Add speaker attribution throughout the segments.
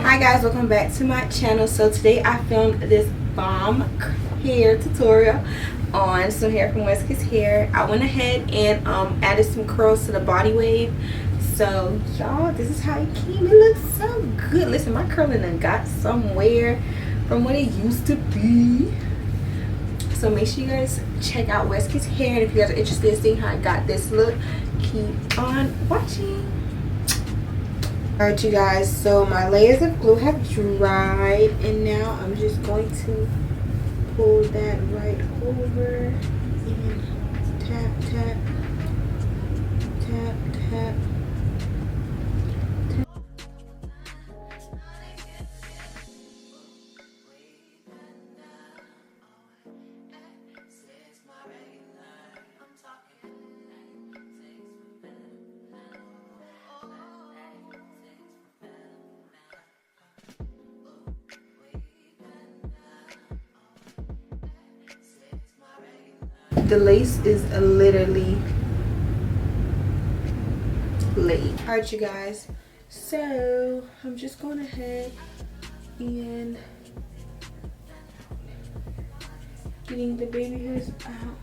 Speaker 1: Hi guys, welcome back to my channel. So today I filmed this bomb hair tutorial on some hair from Westkid's Hair. I went ahead and added some curls to the body wave. So y'all, this is how it came. It looks so good. Listen, my curling done got somewhere from what it used to be. So make sure you guys check out Westkid's Hair, and if you guys are interested in seeing how I got this look, keep on watching. Alright you guys, so my layers of glue have dried, and now I'm just going to pull that right over and tap, tap, tap, tap, tap. The lace is literally laid. Alright you guys, so I'm just going ahead and getting the baby hairs out.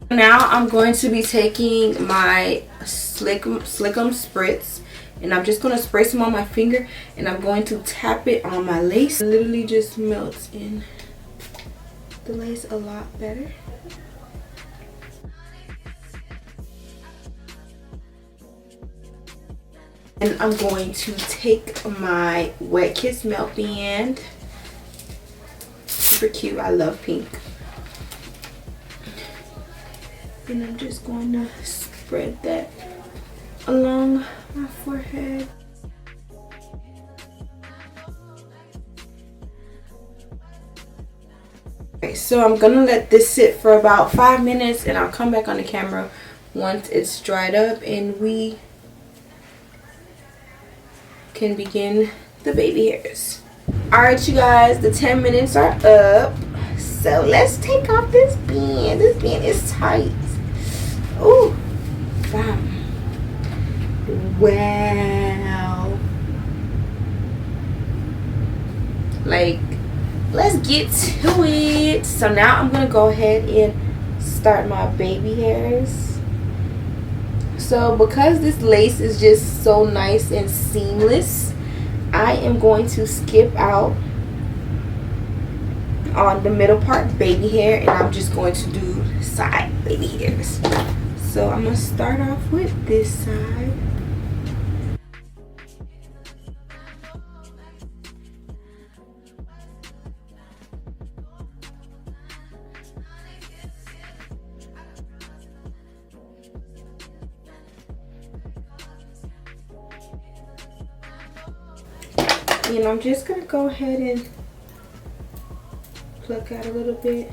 Speaker 1: Now I'm going to be taking my Slickum spritz, and I'm just going to spray some on my finger, and I'm going to tap it on my lace. It literally just melts in the lace a lot better. And I'm going to take my Wet Kiss Melt Band. Super cute. I love pink. And I'm just going to spread that along my forehead. Okay, so I'm gonna let this sit for about 5 minutes, and I'll come back on the camera once it's dried up and we can begin the baby hairs. Alright you guys, the 10 minutes are up, so let's take off this band. This band is tight. Ooh, wow. Wow. Like, let's get to it. So now I'm gonna go ahead and start my baby hairs. So because this lace is just so nice and seamless, I am going to skip out on the middle part, baby hair, and I'm just going to do side baby hairs. So I'm gonna start off with this side. And I'm just gonna go ahead and pluck out a little bit.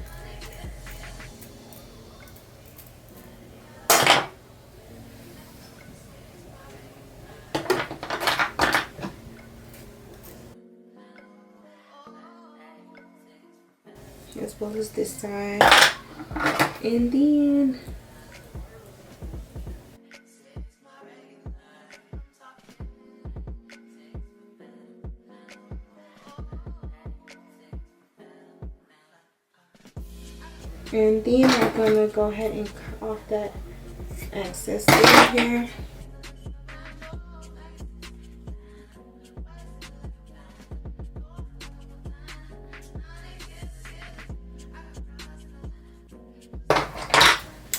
Speaker 1: As well as this side. And then I'm gonna go ahead and cut off that excess baby hair.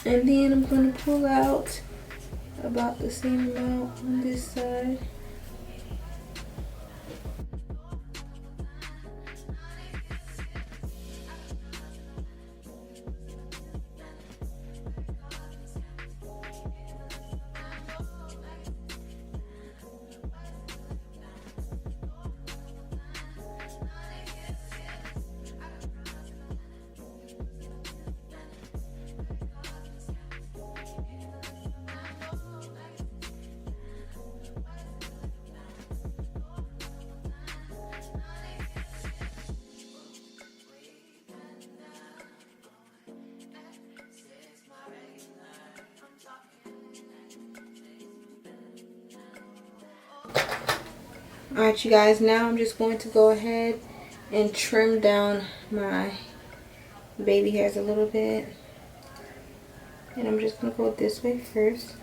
Speaker 1: And then I'm going to pull out about the same amount on this side. Alright, you guys, now I'm just going to go ahead and trim down my baby hairs a little bit. And I'm just going to go this way first.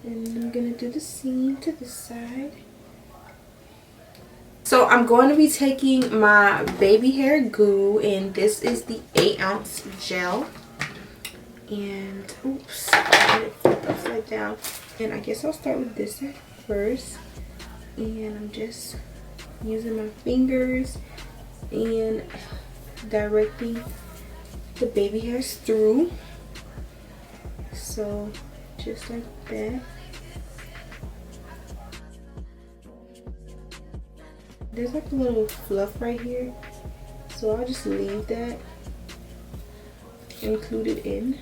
Speaker 1: And I'm going to do the seam to the side. So I'm going to be taking my baby hair glue, and this is the 8-ounce gel. And oops, I did it flip upside down. And I guess I'll start with this side first. And I'm just using my fingers and directing the baby hairs through. So just like that. There's like a little fluff right here, so I'll just leave that included in.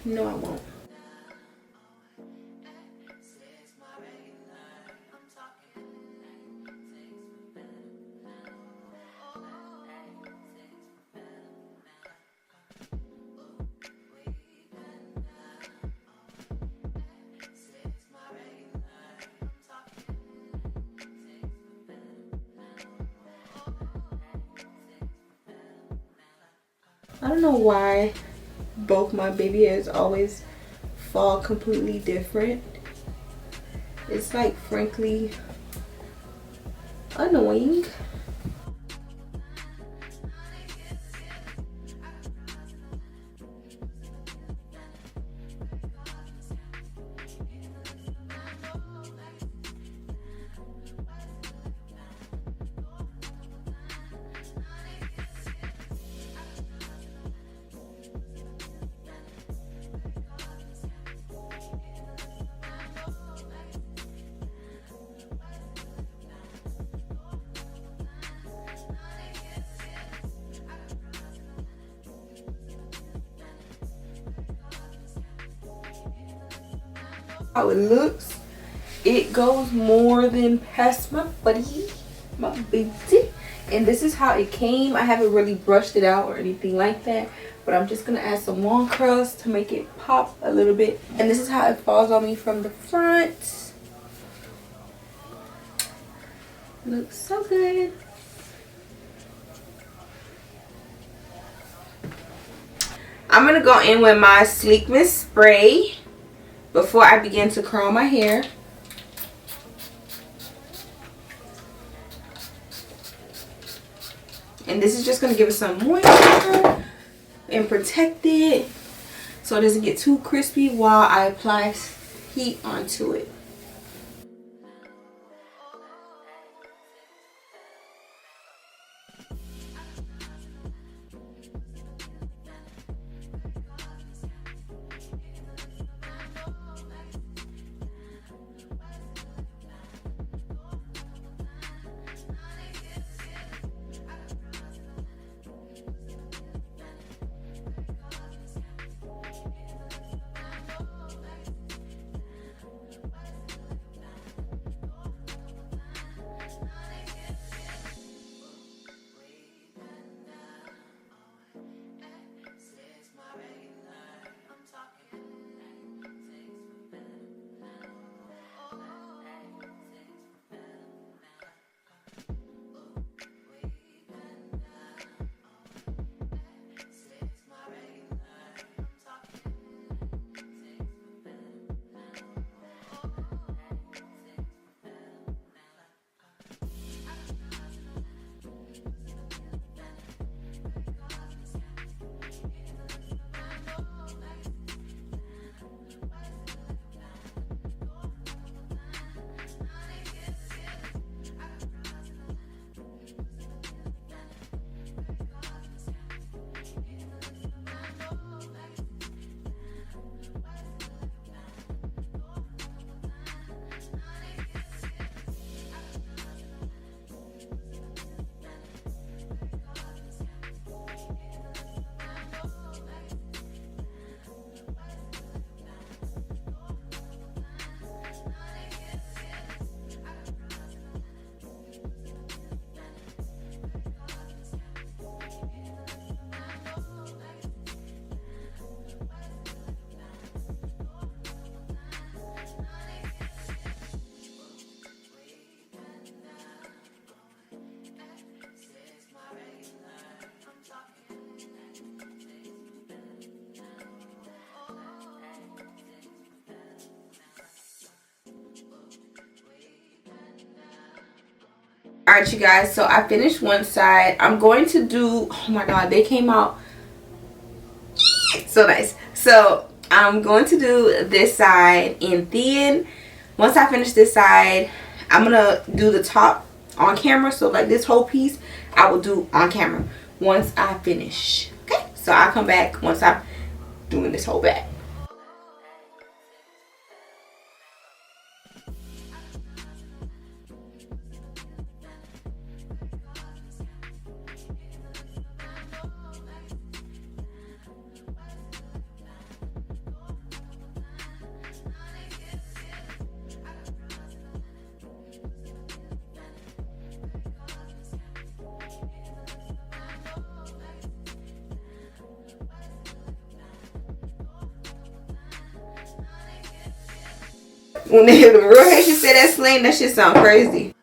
Speaker 1: No, I won't. I don't know why both my baby hairs always fall completely different. It's like, frankly, annoying. How it looks, it goes more than past my buddy, my beauty. And this is how it came. I haven't really brushed it out or anything like that, but I'm just gonna add some long curls to make it pop a little bit. And this is how it falls on me from the front. Looks so good. I'm gonna go in with my Sleekness spray before I begin to curl my hair. And this is just going to give it some moisture and protect it so it doesn't get too crispy while I apply heat onto it. Alright, you guys, so I finished one side. I'm going to do, oh my god, they came out so nice. So I'm going to do this side, and then once I finish this side, I'm gonna do the top on camera. So like this whole piece I will do on camera once I finish. Okay, so I'll come back once I'm doing this whole back. When the real Haitian say that slang, that shit sound crazy.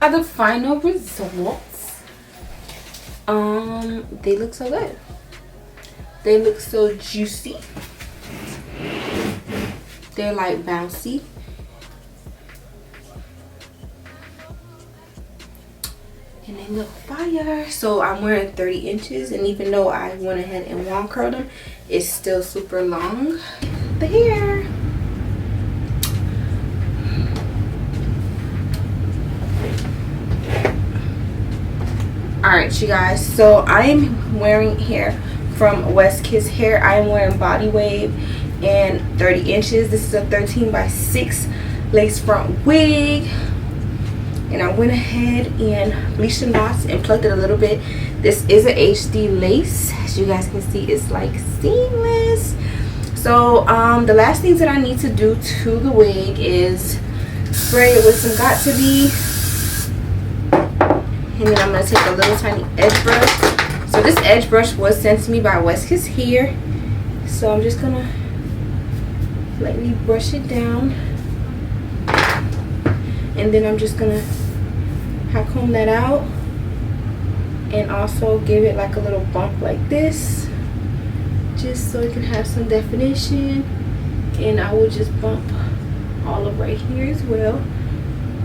Speaker 1: Are the final results. They look so good. They look so juicy. They're like bouncy. And they look fire. So I'm wearing 30 inches, and even though I went ahead and wand curled them, it's still super long. The hair. Alright, you guys, so I'm wearing hair from West Kiss Hair. I am wearing body wave and 30 inches. This is a 13 by 6 lace front wig, and I went ahead and bleached the knots and plucked it a little bit. This is an HD lace. As you guys can see, it's like seamless. So the last things that I need to do to the wig is spray it with some Got To Be. And then I'm going to take a little tiny edge brush. So this edge brush was sent to me by West Kiss Hair. So I'm just going to lightly brush it down. And then I'm just going to comb that out. And also give it like a little bump like this. Just so it can have some definition. And I will just bump all of right here as well.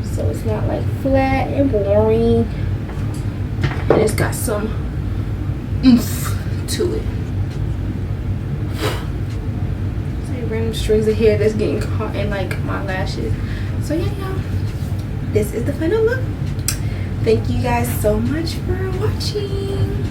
Speaker 1: So it's not like flat and boring. And it's got some oomph to it. It's like random strings of hair that's getting caught in like my lashes. So yeah, y'all, this is the final look. Thank you guys so much for watching.